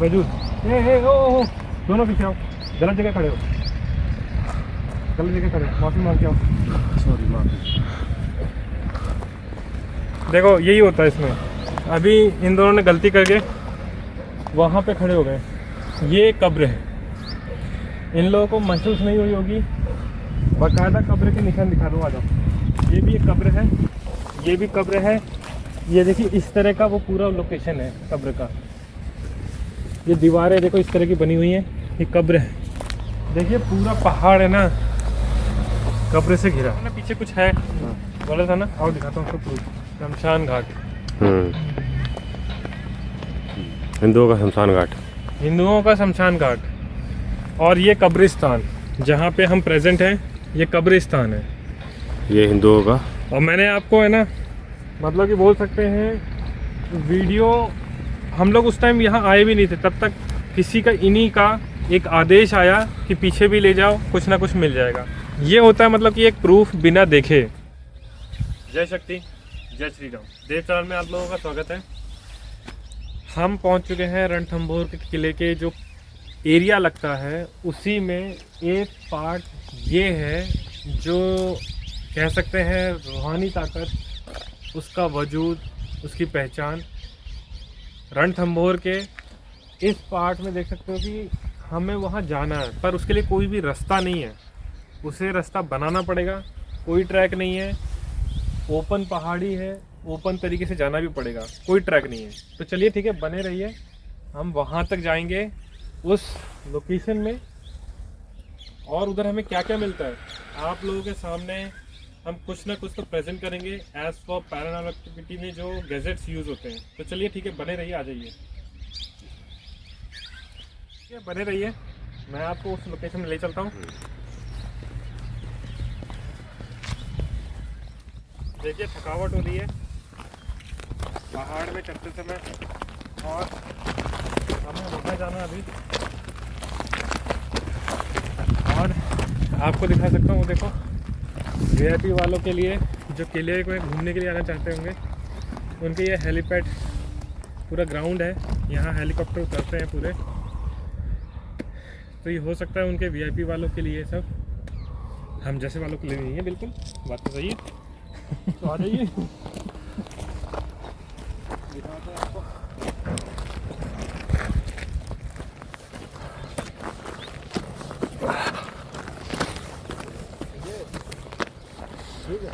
वजूद। ओ दोनों पीछे आओ, गलत जगह खड़े हो, गलत जगह खड़े हो, माफ़ी मांग के आओ, सॉरी माफ़ी। देखो यही होता है इसमें, अभी इन दोनों ने गलती करके वहाँ पे खड़े हो गए। ये कब्र है, इन लोगों को महसूस नहीं हुई होगी, बाकायदा कब्र के निशान दिखा दूँ, आ जाओ। ये भी एक कब्र है, ये भी कब्र है, ये देखिए इस तरह का वो पूरा लोकेशन है कब्र का। ये दीवारें देखो इस तरह की बनी हुई हैं, ये कब्र है। देखिए पूरा पहाड़ है ना कब्र से घिरा ना, पीछे कुछ है बोला था ना, और दिखाता हूँ उसको प्रूफ। शमशान घाट, हिंदुओं का शमशान घाट, हिंदुओं का शमशान घाट। और ये कब्रिस्तान जहाँ पे हम प्रेजेंट हैं, ये कब्रिस्तान है, ये हिंदुओं का। और मैंने आपको है ना मतलब कि बोल सकते हैं वीडियो, हम लोग उस टाइम यहाँ आए भी नहीं थे, तब तक किसी का इन्हीं का एक आदेश आया कि पीछे भी ले जाओ, कुछ ना कुछ मिल जाएगा। ये होता है मतलब कि एक प्रूफ बिना देखे। जय शक्ति, जय श्री राम। देव चैनल में आप लोगों का स्वागत है। हम पहुंच चुके हैं रणथंभौर के किले के जो एरिया लगता है, उसी में एक पार्ट ये है जो कह सकते हैं रूहानी ताकत, उसका वजूद, उसकी पहचान। रणथंभौर के इस पार्ट में देख सकते हो कि हमें वहाँ जाना है, पर उसके लिए कोई भी रास्ता नहीं है, उसे रास्ता बनाना पड़ेगा। कोई ट्रैक नहीं है, ओपन पहाड़ी है, ओपन तरीके से जाना भी पड़ेगा, कोई ट्रैक नहीं है। तो चलिए ठीक है, बने रहिए, हम वहाँ तक जाएंगे उस लोकेशन में, और उधर हमें क्या क्या मिलता है आप लोगों के सामने हम कुछ ना कुछ तो प्रेजेंट करेंगे एज फॉर पैरानॉर्मल एक्टिविटी में जो गैजेट्स यूज़ होते हैं। तो चलिए ठीक है, बने रहिए, आ जाइए, ठीक है बने रहिए, मैं आपको उस लोकेशन में ले चलता हूँ। देखिए थकावट हो रही है पहाड़ में चढ़ते समय, और हमें वहाँ जाना अभी। और आपको दिखा सकता हूँ, वो देखो वीआईपी वालों के लिए जो किले को घूमने के लिए आना चाहते होंगे, उनके ये हेलीपैड पूरा ग्राउंड है, यहाँ हेलीकॉप्टर उतरते हैं पूरे। तो ये हो सकता है उनके वीआईपी वालों के लिए सब, हम जैसे वालों के लिए नहीं है। बिल्कुल बात तो सही है। तो आ जाइए, दिखाते हैं आपको। ठीक है,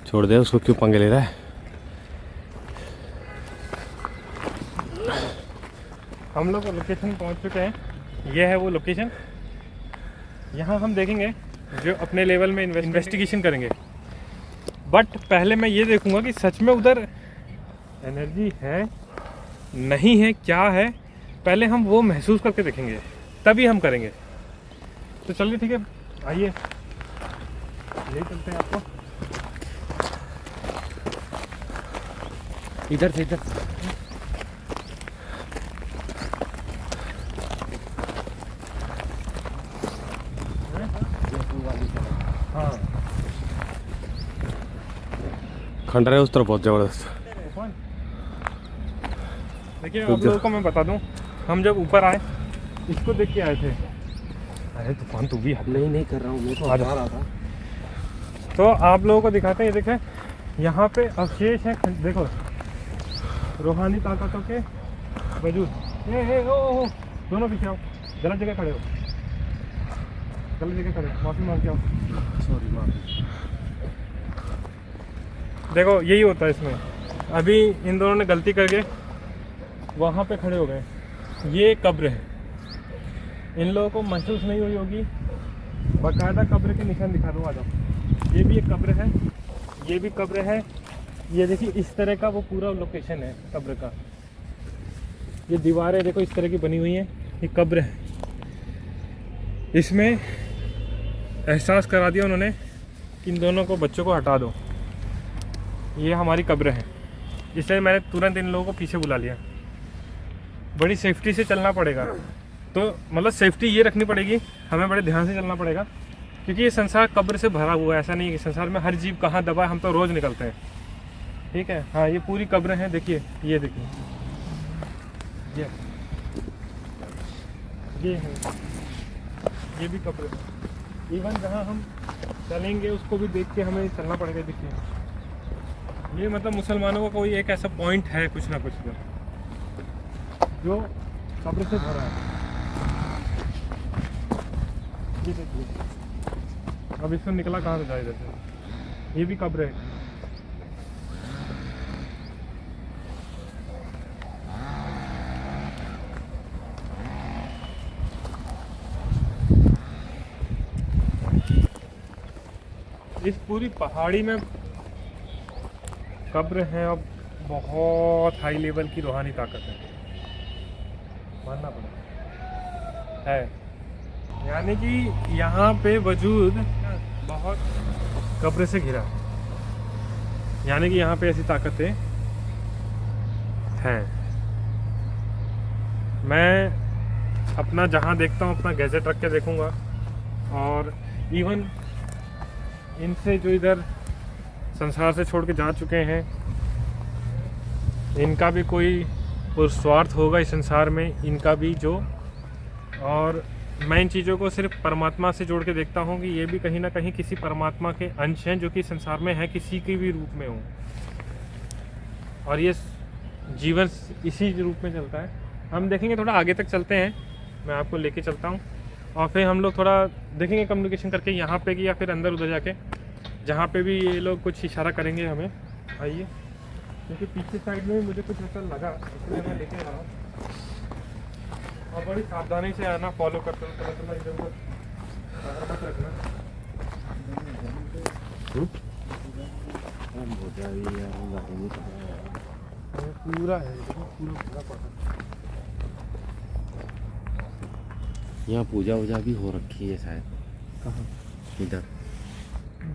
छोड़ दे उसको, क्यों पंगे ले रहा है। हम लोग लोकेशन पहुंच चुके हैं, ये है वो लोकेशन। यहाँ हम देखेंगे जो अपने लेवल में इन्वेस्टिगेशन करेंगे, बट पहले मैं ये देखूंगा कि सच में उधर एनर्जी है नहीं है, क्या है, पहले हम वो महसूस करके देखेंगे, तभी हम करेंगे। तो चलिए ठीक है, आइए ले चलते हैं आपको। इधर से इधर। हाँ खंडर है उस तरफ बहुत जबरदस्त। देखिए आप लोगों को मैं बता दूं, हम जब ऊपर आए इसको देख के आए थे। अरे तूफान तू भी नहीं कर रहा हूँ, मैं तो आ रहा था। तो आप लोगों को दिखाते हैं, ये देखें यहाँ पे अवशेष है, देखो रूहानी ताकतों के वजूद। ओ दोनों पीछे आओ, गलत जगह खड़े हो, गलत जगह खड़े हो, माफ़ी मांग के आओ, सॉरी माफ़ी। देखो यही होता है इसमें, अभी इन दोनों ने गलती करके वहाँ पे खड़े हो गए। ये कब्र है, इन लोगों को महसूस नहीं हुई होगी, बाकायदा कब्र के निशान दिखा दूँ, आ जाओ। ये भी एक कब्र है, ये भी कब्र है, ये देखिए इस तरह का वो पूरा लोकेशन है कब्र का। ये दीवारें देखो इस तरह की बनी हुई हैं, ये कब्र है। इसमें एहसास करा दिया उन्होंने कि इन दोनों को, बच्चों को हटा दो, ये हमारी कब्र है, इसलिए मैंने तुरंत इन लोगों को पीछे बुला लिया। बड़ी सेफ्टी से चलना पड़ेगा, तो मतलब सेफ्टी ये रखनी पड़ेगी, हमें बड़े ध्यान से चलना पड़ेगा क्योंकि ये संसार कब्र से भरा हुआ है। ऐसा नहीं है कि संसार में हर जीव कहाँ दबा है, हम तो रोज़ निकलते हैं, ठीक है। हाँ, ये पूरी कब्र है, देखिए, ये देखिए, ये है, ये भी कब्र है। इवन जहाँ हम चलेंगे उसको भी देख के हमें चलना पड़ेगा। देखिए, ये मतलब मुसलमानों का कोई एक ऐसा पॉइंट है कुछ ना कुछ जो कब्र से भरा है। ये देखिए, अब इसको निकला कहाँ से जाए, इधर से, ये भी कब्र है। इस पूरी पहाड़ी में कब्र है और बहुत हाई लेवल की रूहानी ताकत है, मानना पड़ेगा है। यानी कि यहाँ पे वजूद बहुत कब्र से घिरा है, यानी कि यहाँ पे ऐसी ताकतें हैं। मैं अपना जहाँ देखता हूँ अपना गैजेट रख के देखूँगा, और इवन इनसे जो इधर संसार से छोड़ के जा चुके हैं, इनका भी कोई स्वार्थ होगा इस संसार में, इनका भी जो, और मैं इन चीज़ों को सिर्फ परमात्मा से जोड़ के देखता हूँ कि ये भी कहीं ना कहीं किसी परमात्मा के अंश हैं जो कि संसार में है, किसी के भी रूप में हो, और ये जीवन इसी रूप में चलता है। हम देखेंगे, थोड़ा आगे तक चलते हैं, मैं आपको लेके चलता हूँ, और फिर हम लोग थोड़ा देखेंगे कम्युनिकेशन करके यहाँ पे कि या फिर अंदर उधर जाके जहाँ पे भी ये लोग कुछ इशारा करेंगे हमें। आइए, क्योंकि पीछे साइड में मुझे कुछ ऐसा लगा, इसलिए मैं लेके आ रहा हूँ, और बड़ी सावधानी से आना, फॉलो करते हुए इधर उधर मत रखना। पूरा है, पूरा पता। यहाँ पूजा वूजा भी हो रखी है शायद। कहाँ? इधर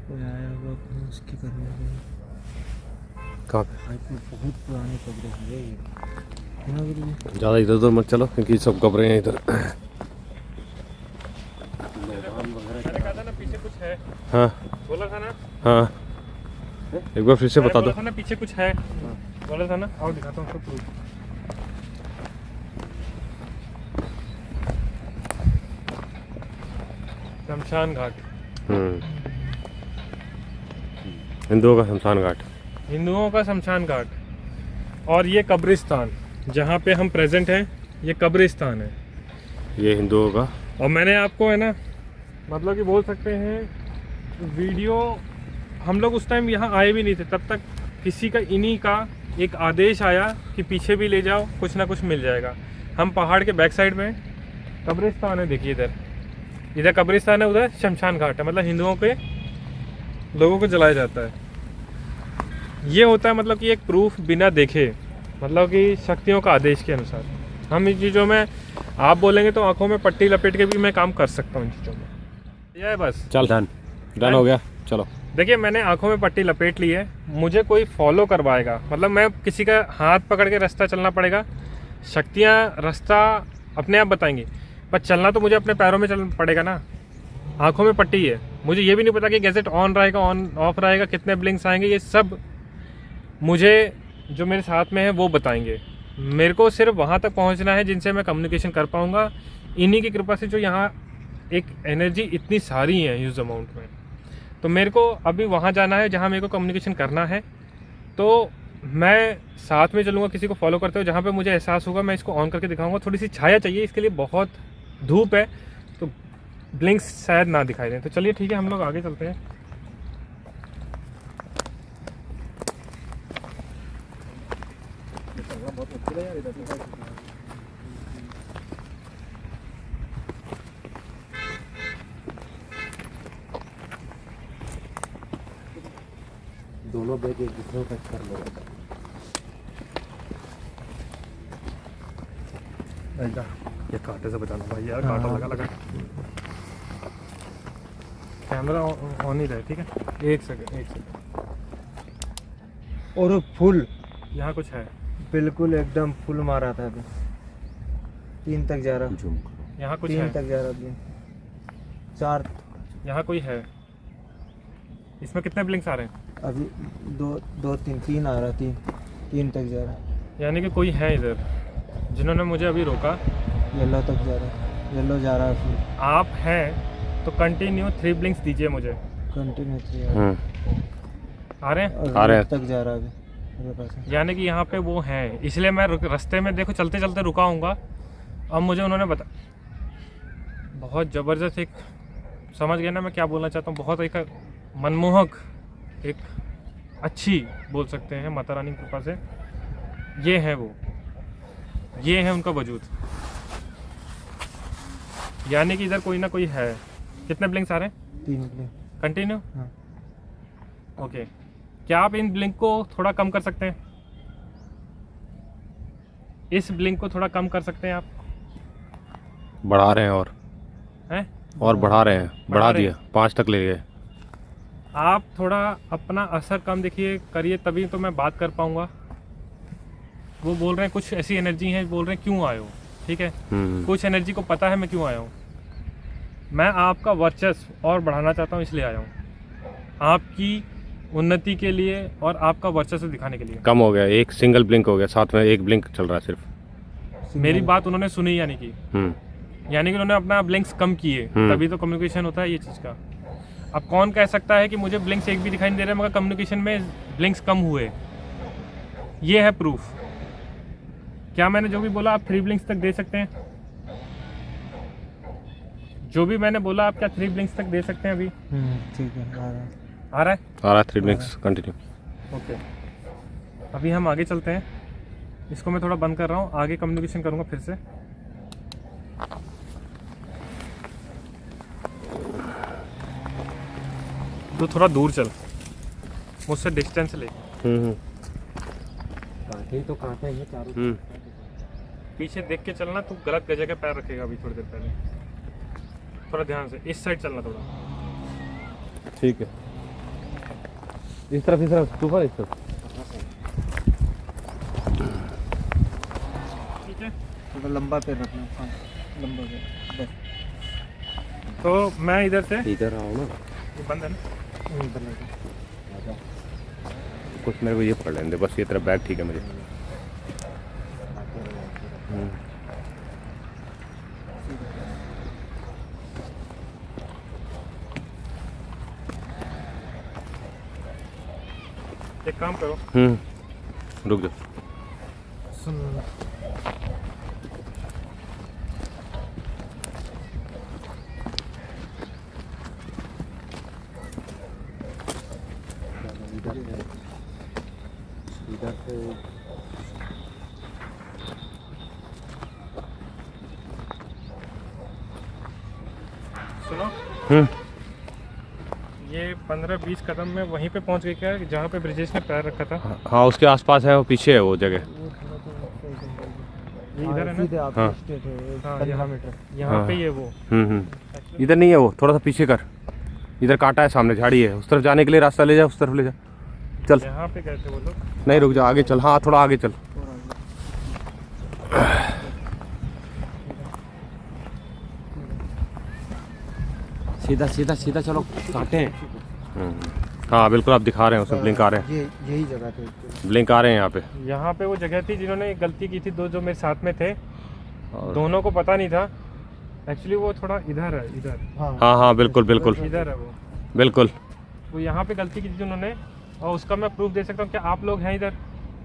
कोई आया होगा उसकी करने के लिए। कहाँ पे? बहुत पुरानी कब्र है ये। ज़्यादा इधर उधर मत चलो, क्योंकि सब कब्रें हैं इधर। मैंने कहा था ना पीछे कुछ है, हाँ बोला था ना। हाँ, एक बार फिर से बता दो। बोला था ना पीछे कुछ है, बोला था ना। आओ दिखाता हूँ उसको प्रूफ। शमशान घाट, हिंदुओं का शमशान घाट, हिंदुओं का शमशान घाट। और ये कब्रिस्तान जहाँ पे हम प्रेजेंट हैं, ये कब्रिस्तान है, ये हिंदुओं का। और मैंने आपको है ना, मतलब कि बोल सकते हैं, वीडियो हम लोग उस टाइम यहाँ आए भी नहीं थे, तब तक किसी का इन्हीं का एक आदेश आया कि पीछे भी ले जाओ, कुछ ना कुछ मिल जाएगा। हम पहाड़ के बैक साइड में कब्रिस्तान है, देखिए इधर कब्रिस्तान है, उधर शमशान घाट है, मतलब हिंदुओं के लोगों को जलाया जाता है। ये होता है मतलब कि एक प्रूफ बिना देखे, मतलब कि शक्तियों का आदेश के अनुसार। हम इन चीज़ों में, आप बोलेंगे तो आंखों में पट्टी लपेट के भी मैं काम कर सकता हूँ इन चीज़ों में। ये है बस, चल डन हो गया, चलो। देखिए, मैंने आंखों में पट्टी लपेट ली है, मुझे कोई फॉलो करवाएगा, मतलब मैं किसी का हाथ पकड़ के रास्ता चलना पड़ेगा। शक्तियाँ रास्ता अपने आप बताएंगी, पर चलना तो मुझे अपने पैरों में चलना पड़ेगा ना। आंखों में पट्टी है, मुझे ये भी नहीं पता कि गैजेट ऑन रहेगा, ऑन ऑफ रहेगा, कितने ब्लिंक्स आएंगे, ये सब मुझे जो मेरे साथ में है वो बताएंगे। मेरे को सिर्फ वहाँ तक पहुँचना है जिनसे मैं कम्युनिकेशन कर पाऊँगा। इन्हीं की कृपा से जो यहाँ एक एनर्जी इतनी सारी है ह्यूज अमाउंट में, तो मेरे को अभी वहाँ जाना है जहाँ मेरे को कम्युनिकेशन करना है। तो मैं साथ में चलूँगा किसी को फॉलो करते हुए, जहाँ पे मुझे एहसास होगा मैं इसको ऑन करके दिखाऊंगा। थोड़ी सी छाया चाहिए इसके लिए, बहुत धूप है तो ब्लिंक्स शायद ना दिखाई दें। तो चलिए ठीक है, हम लोग आगे चलते हैं। दोनों बैग एक दूसरे को टच कर लो। ये कांटे से बचाना भाई यार, कांटा लगा कैमरा ऑन ही रहे, ठीक है। एक सेकंड। और फुल यहाँ कुछ है, बिल्कुल एकदम फुल मारा था अभी। 3 तक जा रहा, यहाँ कुछ 3 है। तक जा रहा अभी। 4 यहाँ कोई है। इसमें कितने ब्लिंक्स आ रहे हैं? अभी दो तीन आ रहा, तीन तक जा रहा, यानी कि कोई है इधर जिन्होंने मुझे अभी रोका। येलो तक जा रहा, येलो जा रहा है फुल। आप हैं तो कंटिन्यू 3 ब्लिंक्स दीजिए मुझे। कंटिन्यूसली आ रहे हैं? और आ रहे हैं। रेड तक जा रहा अभी मेरे पास है। यानी कि यहाँ पे वो हैं, इसलिए मैं रास्ते में देखो चलते चलते रुका हूँगा। अब मुझे उन्होंने बता, बहुत ज़बरदस्त एक, समझ गए ना मैं क्या बोलना चाहता हूँ, बहुत एक मनमोहक, एक अच्छी बोल सकते हैं माता रानी की कृपा से ये है वो, ये है उनका वजूद। यानी कि इधर कोई ना कोई है। कितने ब्लिंक्स आ रहे हैं? 3 ब्लिंक। कंटिन्यू। हाँ। ओके, क्या आप इन ब्लिंक को थोड़ा कम कर सकते हैं? इस ब्लिंक को थोड़ा कम कर सकते हैं आप? बढ़ा रहे हैं और हैं? बढ़ा रहे हैं, बढ़ा रहे दिया 5 तक ले गए। आप थोड़ा अपना असर कम देखिए, करिए, तभी तो मैं बात कर पाऊंगा। वो बोल रहे हैं कुछ ऐसी एनर्जी है, बोल रहे हैं क्यों आए हो, ठीक है। कुछ एनर्जी को पता है मैं क्यों आया हूँ। मैं आपका वर्चस्व और बढ़ाना चाहता हूँ, इसलिए आया हूँ, आपकी उन्नति के लिए और आपका वर्चस्व दिखाने के लिए। कम हो गया, एक सिंगल ब्लिंक हो गया, साथ में एक ब्लिंक चल रहा है सिर्फ। मेरी बात उन्होंने सुनी, यानी कि उन्होंने अपना ब्लिंक्स कम किए, तभी तो कम्युनिकेशन होता है ये चीज़ का। अब कौन कह सकता है कि मुझे ब्लिंक्स एक भी दिखाई नहीं दे रहे मगर कम्युनिकेशन में ब्लिंक्स कम हुए? ये है प्रूफ। क्या मैंने जो भी बोला आप 3 ब्लिंक्स तक दे सकते हैं? जो भी मैंने बोला आप क्या 3 ब्लिंक्स तक दे सकते हैं अभी? ठीक है, आ रहा है। आ रहा है? आ रहा है 3 ब्लिंक्स कंटिन्यू। ओके, अभी हम आगे चलते हैं। इसको मैं थोड़ा बंद कर रहा हूँ, आगे कम्युनिकेशन करूँगा फिर से। तो थोड़ा दूर चल, मुझसे डिस्टेंस ले। कांटे तो कांटे हैं चारों। पीछे देख के चलना, तू गलत जगह पैर रखेगा अभी थोड़ी देर पहले। थोड़ा ध्यान से इस साइड चलना थोड़ा। ठीक है, इस तरफ तूफान, इस तरफ। ठीक है, थोड़ा लंबा पैर रखना। हाँ, लंबा पैर बस। तो मैं इधर से, इधर आओ ना, ये बंद है ना? कुछ मेरे को ये पकड़ लेने दे बस, ये तेरा बैग ठीक है मुझे। एक काम करो, रुक जाओ। सुन, सुनो, ये 15-20 कदम में वहीं पे पहुंच गए क्या, जहाँ पे ब्रिजेश ने पैर रखा था? हाँ, उसके आसपास है, वो पीछे है वो जगह। ये इधर है ना? सीधे आप हाँ। स्ट्रेट है हाँ, 15 मीटर। यहाँ पे ये वो इधर नहीं है वो, थोड़ा सा पीछे कर। इधर कांटा है, सामने झाड़ी है, उस तरफ जाने के लिए रास्ता ले जा, उस तरफ ले जा। चल, यहाँ पे गए थे वो लोग। नहीं रुक जा, आगे चल। हाँ, थोड़ा आगे चल। सीधा सीधा सीधा चलो, कांटे हैं। हाँ बिल्कुल, आप दिखा रहे हैं, उसमें ब्लिंक आ रहे हैं। यही जगह थे। ब्लिंक आ रहे हैं यहाँ पे। यहाँ पे वो जगह थी जिन्होंने गलती की थी, दो जो मेरे साथ में थे, और दोनों को पता नहीं था। एक्चुअली वो थोड़ा इधर है, इधर, हाँ हाँ बिल्कुल बिल्कुल इधर है वो। बिल्कुल वो यहाँ पे गलती की थी उन्होंने, और उसका मैं प्रूफ दे सकता हूँ। क्या आप लोग हैं इधर?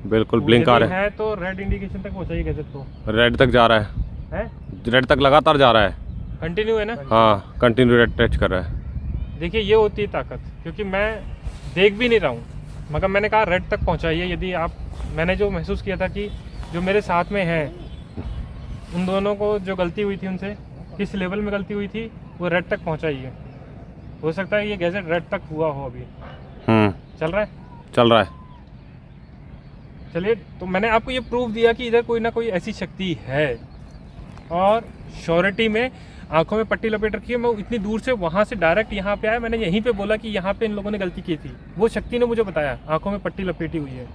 बिल्कुल ब्लिंक आ यदि रहे हैं। है तो रेड इंडिकेशन तक पहुँचाइए गैजेट को। रेड तक जा रहा है, रेड तक लगातार जा रहा है। कंटिन्यू है ना? हाँ, कंटिन्यू रेड टच कर रहा है। देखिए ये होती है ताकत, क्योंकि मैं देख भी नहीं रहा हूँ मगर मैंने कहा रेड तक पहुँचाइए। यदि आप, मैंने जो महसूस किया था कि जो मेरे साथ में है उन दोनों को जो गलती हुई थी, उनसे किस लेवल में गलती हुई थी, वो रेड तक पहुँचाइए। हो सकता है ये गैजेट रेड तक हुआ हो अभी। चल रहा है? चल रहा है। चलिए, तो मैंने आपको ये प्रूफ दिया कि इधर कोई ना कोई ऐसी शक्ति है, और श्योरिटी में आंखों में पट्टी लपेट रखी है। मैं इतनी दूर से वहाँ से डायरेक्ट यहाँ पे आया, मैंने यहीं पे बोला कि यहाँ पे इन लोगों ने गलती की थी। वो शक्ति ने मुझे बताया आंखों में पट्टी लपेटी हुई है।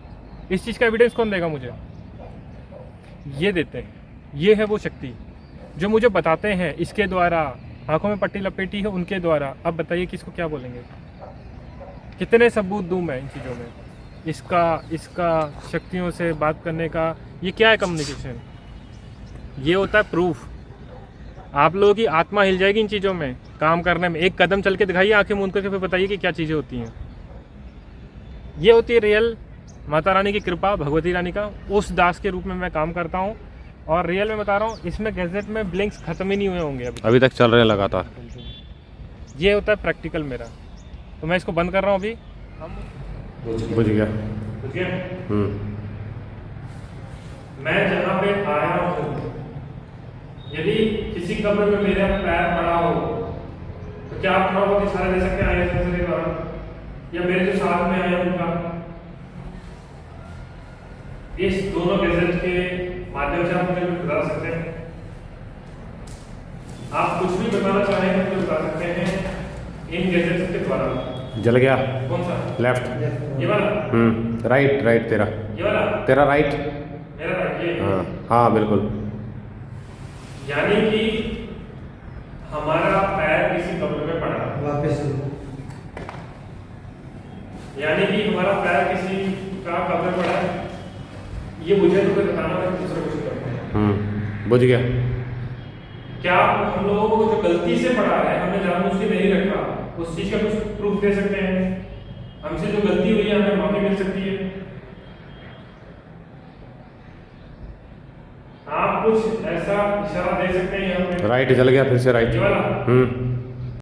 इस चीज़ का एविडेंस कौन देगा मुझे? ये देते हैं। ये है वो शक्ति जो मुझे बताते हैं, इसके द्वारा आंखों में पट्टी लपेटी है उनके द्वारा। अब बताइए कि इसको क्या बोलेंगे? कितने सबूत दूं मैं इन चीज़ों में? इसका शक्तियों से बात करने का, ये क्या है कम्युनिकेशन? ये होता है प्रूफ। आप लोगों की आत्मा हिल जाएगी इन चीज़ों में काम करने में। एक कदम चल के दिखाइए आंखें मूंद करके, फिर बताइए कि क्या चीज़ें होती हैं। ये होती है रियल माता रानी की कृपा, भगवती रानी का। उस दास के रूप में मैं काम करता हूँ और रियल में बता रहा हूँ, इसमें गैजेट में ब्लिंक्स खत्म ही नहीं हुए होंगे अभी तक चल रहे हैं लगातार। ये होता है प्रैक्टिकल मेरा। तो मैं इसको बंद कर रहा हूँ अभी। बुझ गया। ठीक है, मैं जहाँ पे आया हूँ, यदि किसी कब्र में मेरा पैर पड़ा हो तो क्या आप थोड़ा बहुत इशारा दे सकते हैं आगे से द्वारा, या मेरे जो साथ में आए उनका? इस दोनों गैजेट के माध्यम से आप मुझे बता सकते हैं। आप कुछ भी बताना चाहें तो बता सकते हैं इन गैजेट्स के द्वारा। जल गया। कौन सा? लेफ्ट। ये वाला? राइट राइट तेरा। ये वाला? तेरा राइट। मेरा राइट। ये हाँ हाँ बिल्कुल। यानी कि हमारा पैर किसी कब्र में पड़ा, वापस यानी कि हमारा पैर किसी का कब्र में पड़ा है। ये मुझे तो कोई बताना है, दूसरा कुछ करते हैं। बुझ गया। क्या हम लोगों को जो गलती से पड़ा है, हमने जानबूझ के नहीं रखा, उस चीज का कुछ प्रूफ दे सकते हैं? हमसे जो गलती हुई है हमें माफी मिल सकती है। आप कुछ ऐसा इशारा दे सकते हैं यहाँ पे? राइट जल गया, फिर से राइट। ये वाला?